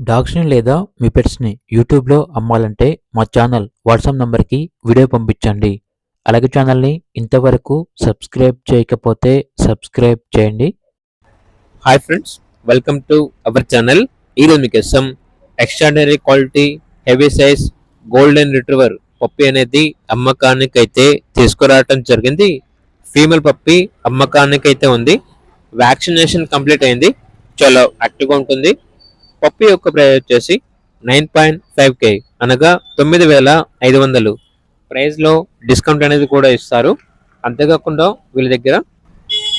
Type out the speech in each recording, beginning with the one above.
డాగ్స్‌ని లేదా మీ పెట్స్‌ని యూట్యూబ్‌లో అమ్మాలంటే మా ఛానల్ వాట్సాప్ నంబర్‌కి వీడియో పంపించండి. అలాగే ఛానల్‌ని ఇంతవరకు సబ్స్క్రైబ్ చేయకపోతే సబ్స్క్రైబ్ చేయండి. Hi friends, welcome to our channel. ఈరోజు మీకోసం extraordinary quality heavy size golden retriever puppy అనేది అమ్మకానికి అయితే తీసుకురావటం జరిగింది. ఫీమేల్ పప్పి అమ్మకానికి అయితే ఉంది. వ్యాక్సినేషన్ కంప్లీట్ అయింది. చాలా యాక్టివ్గా ఉంటుంది. పప్పి యొక్క ప్రైస్ వచ్చేసి 9.5K అనగా 9,500. ప్రైస్లో డిస్కౌంట్ అనేది కూడా ఇస్తారు. అంతేకాకుండా వీళ్ళ దగ్గర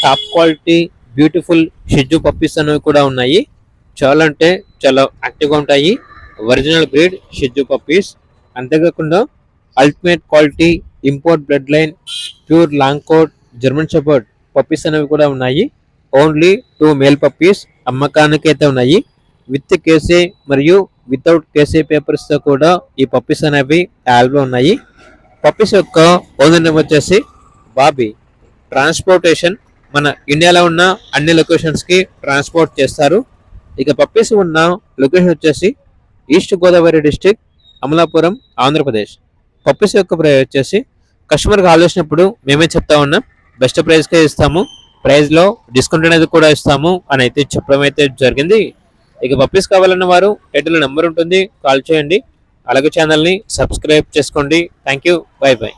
టాప్ క్వాలిటీ బ్యూటిఫుల్ షిజ్జు పప్పీస్ అనేవి కూడా ఉన్నాయి. చాలా అంటే చాలా యాక్టివ్గా ఉంటాయి. ఒరిజినల్ బ్రీడ్ షిజ్జు పప్పీస్. అంతేకాకుండా ultimate quality import blood line pure long coat German shepherd puppies అనేవి కూడా ఉన్నాయి. ఓన్లీ 2 మేల్ పప్పీస్ అమ్మకానికి అయితే ఉన్నాయి. విత్ కేసే మరియు వితౌట్ కేసే పేపర్స్తో కూడా ఈ పప్పీస్ అనేవి అవైలబుల్ ఉన్నాయి. పప్పీస్ యొక్క ఓనర్ నేమ్ వచ్చేసి బాబీ. ట్రాన్స్పోర్టేషన్ మన ఇండియాలో ఉన్న అన్ని లొకేషన్స్కి ట్రాన్స్పోర్ట్ చేస్తారు. ఇక పప్పీస్ ఉన్న లొకేషన్ వచ్చేసి east Godavari district, Amalapuram, Andhra Pradesh. Puppies యొక్క ప్రైస్ వచ్చేసి కస్టమర్కి ఆలోచించినప్పుడు మేమే చెప్తా ఉన్నాం, బెస్ట్ ప్రైస్కే ఇస్తాము, ప్రైస్లో డిస్కౌంట్ అనేది కూడా ఇస్తాము అని అయితే చెప్పడం అయితే జరిగింది. ఇక పప్పీస్ కావాలన్న వారు టైటిల్ నెంబర్ ఉంటుంది, కాల్ చేయండి. అలాగే ఛానల్ని సబ్స్క్రైబ్ చేసుకోండి. Thank you, by by.